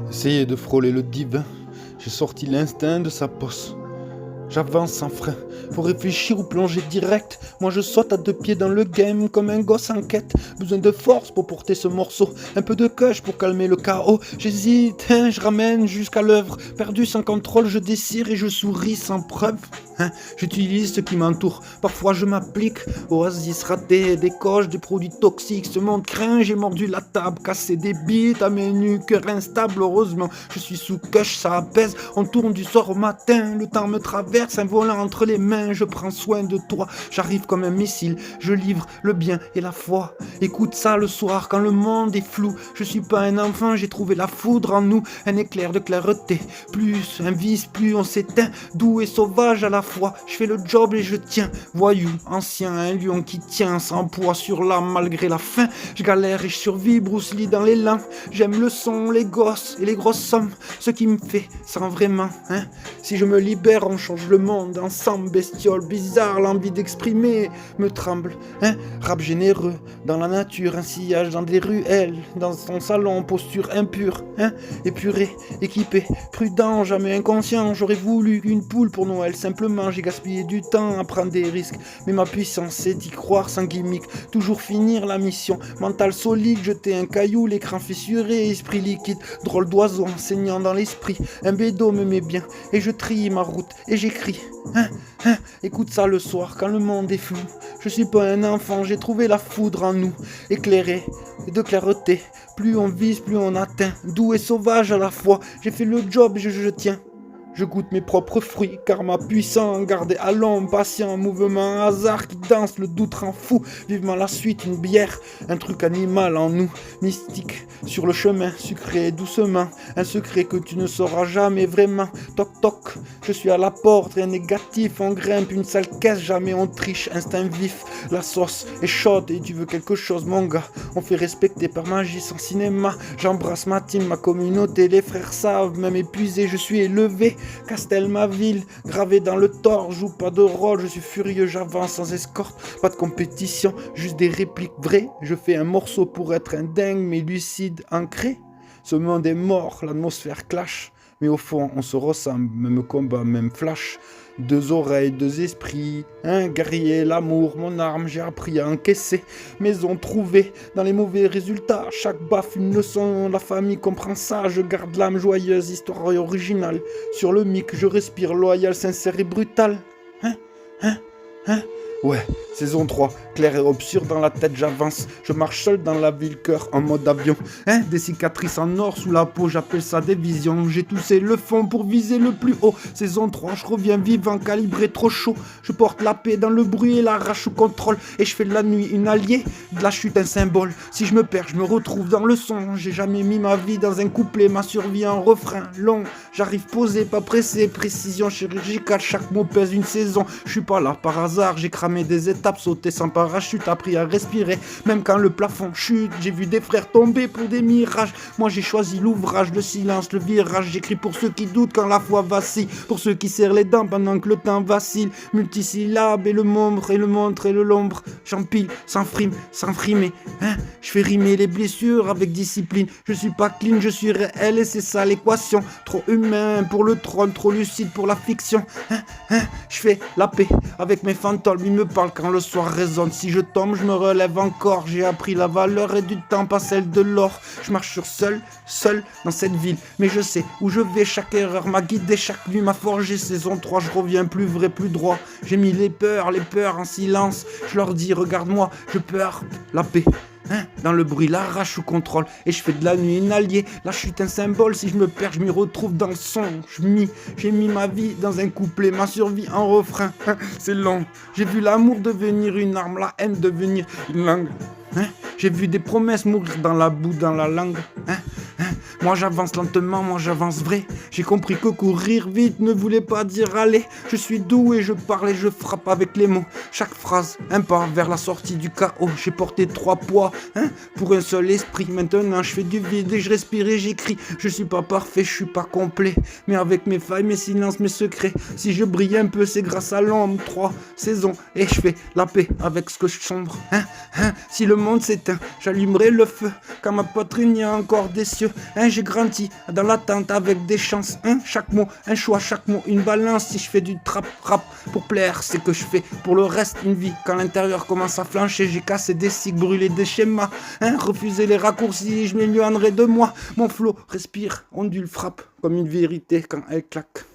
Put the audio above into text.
Essayez de frôler le divin. J'ai sorti l'instinct de sa posse. J'avance sans frein, faut réfléchir ou plonger direct. Moi je saute à 2 pieds dans le game comme un gosse en quête. Besoin de force pour porter ce morceau, un peu de cush pour calmer le chaos. J'hésite, je ramène jusqu'à l'œuvre. Perdu sans contrôle, je dessire et je souris sans preuve. J'utilise ce qui m'entoure, parfois je m'applique. Oasis raté, des coches, des produits toxiques. Ce monde craint, j'ai mordu la table, cassé des bites à mes nuques, cœur instable. Heureusement, je suis sous cush, ça apaise. On tourne du soir au matin, le temps me traverse, un volant entre les mains. Je prends soin de toi, j'arrive comme un missile. Je livre le bien et la foi. Écoute ça le soir quand le monde est flou. Je suis pas un enfant, j'ai trouvé la foudre en nous. Un éclair de clarté, plus un vice, plus on s'éteint. Doux et sauvage à la fois, je fais le job et je tiens. Voyou, ancien, un lion qui tient sans poids sur l'âme malgré la faim. Je galère et je survis, Bruce Lee dans les langues. J'aime le son, les gosses et les grosses sommes. Ce qui me fait sans vraiment, Si je me libère, on change le monde ensemble. Bestiole bizarre, l'envie d'exprimer me tremble, Rap généreux, dans la nature, un sillage dans des ruelles. Dans son salon, posture impure, Épuré, équipé, prudent, jamais inconscient. J'aurais voulu une poule pour Noël, simplement. J'ai gaspillé du temps à prendre des risques. Mais ma puissance, c'est d'y croire sans gimmick. Toujours finir la mission. Mental solide, jeter un caillou, l'écran fissuré, esprit liquide. Drôle d'oiseau enseignant dans l'esprit. Un bédo me met bien, et je trie ma route, et j'écris. Écoute ça le soir, quand le monde est flou. Je suis pas un enfant, j'ai trouvé la foudre en nous. Éclairé, de clarté. Plus on vise, plus on atteint. Doux et sauvage à la fois. J'ai fait le job, je tiens. Je goûte mes propres fruits, car ma puissance gardée à l'ombre, patient, mouvement, hasard qui danse, le doute rend fou. Vivement la suite, une bière, un truc animal en nous, mystique, sur le chemin, sucré doucement, un secret que tu ne sauras jamais vraiment. Toc toc, je suis à la porte, rien négatif, on grimpe une sale caisse, jamais on triche, instinct vif, la sauce est chaude et tu veux quelque chose mon gars, on fait respecter par magie sans cinéma. J'embrasse ma team, ma communauté, les frères savent, même épuisé, je suis élevé. Castel ma ville, gravé dans le tort, joue pas de rôle, je suis furieux, j'avance sans escorte, pas de compétition, juste des répliques vraies, je fais un morceau pour être un dingue, mais lucide, ancré. Ce monde est mort, l'atmosphère clash, mais au fond on se ressemble, même combat, même flash. 2 oreilles, 2 esprits, un guerrier, l'amour, mon arme, j'ai appris à encaisser. Maison trouvée dans les mauvais résultats, chaque baffe une leçon, la famille comprend ça. Je garde l'âme joyeuse, histoire originale. Sur le mic, je respire loyal, sincère et brutal. Ouais, saison 3, clair et obscur dans la tête, j'avance. Je marche seul dans la ville, cœur en mode avion. Des cicatrices en or sous la peau, j'appelle ça des visions. J'ai toussé le fond pour viser le plus haut. Saison 3, je reviens vivant, calibré, trop chaud. Je porte la paix dans le bruit et la rage au contrôle. Et je fais de la nuit une alliée, de la chute un symbole. Si je me perds, je me retrouve dans le son. J'ai jamais mis ma vie dans un couplet, ma survie en refrain long. J'arrive posé, pas pressé, précision chirurgicale, chaque mot pèse une saison. Je suis pas là par hasard, j'ai cramé des étapes, sauté sans parachute, appris à respirer. Même quand le plafond chute, j'ai vu des frères tomber pour des mirages. Moi j'ai choisi l'ouvrage, le silence, le virage. J'écris pour ceux qui doutent quand la foi vacille, pour ceux qui serrent les dents pendant que le temps vacille. Multisyllabes et le montre et le montre et le l'ombre. J'empile sans frime, sans frimer. Je fais rimer les blessures avec discipline. Je suis pas clean, je suis réel et c'est ça l'équation. Trop humain pour le trône, trop lucide pour la fiction. Je fais la paix avec mes fantômes, ils me parlent quand le soir résonne. Si je tombe, je me relève encore. J'ai appris la valeur et du temps, pas celle de l'or. Je marche sur seul dans cette ville. Mais je sais où je vais, chaque erreur m'a guidé, chaque nuit m'a forgé. Saison 3, je reviens plus vrai, plus droit. J'ai mis les peurs en silence. Je leur dis, regarde-moi, je peur, la paix. Dans le bruit, la rage sous contrôle. Et je fais de la nuit une alliée. La chute un symbole, si je me perds, je m'y retrouve dans le son. J'ai mis ma vie dans un couplet, ma survie en refrain. C'est long. J'ai vu l'amour devenir une arme, la haine devenir une langue. J'ai vu des promesses mourir dans la boue, dans la langue. Moi j'avance lentement, moi j'avance vrai. J'ai compris que courir vite ne voulait pas dire aller. Je suis doux et je parle et je frappe avec les mots. Chaque phrase, un pas vers la sortie du chaos. J'ai porté 3 poids, pour un seul esprit. Maintenant je fais du vide et je respire et j'écris. Je suis pas parfait, je suis pas complet. Mais avec mes failles, mes silences, mes secrets. Si je brille un peu, c'est grâce à l'ombre. 3 saisons et je fais la paix avec ce que je sombre. Si le monde s'éteint, j'allumerai le feu. Quand ma poitrine y a encore des cieux, j'ai grandi dans l'attente avec des chances. Chaque mot, un choix, chaque mot, une balance. Si je fais du trap rap pour plaire, c'est que je fais pour le reste une vie. Quand l'intérieur commence à flancher, j'ai cassé des cycles, brûlé des schémas. Refuser les raccourcis, je m'éloignerai de moi. Mon flow respire, ondule, frappe comme une vérité quand elle claque.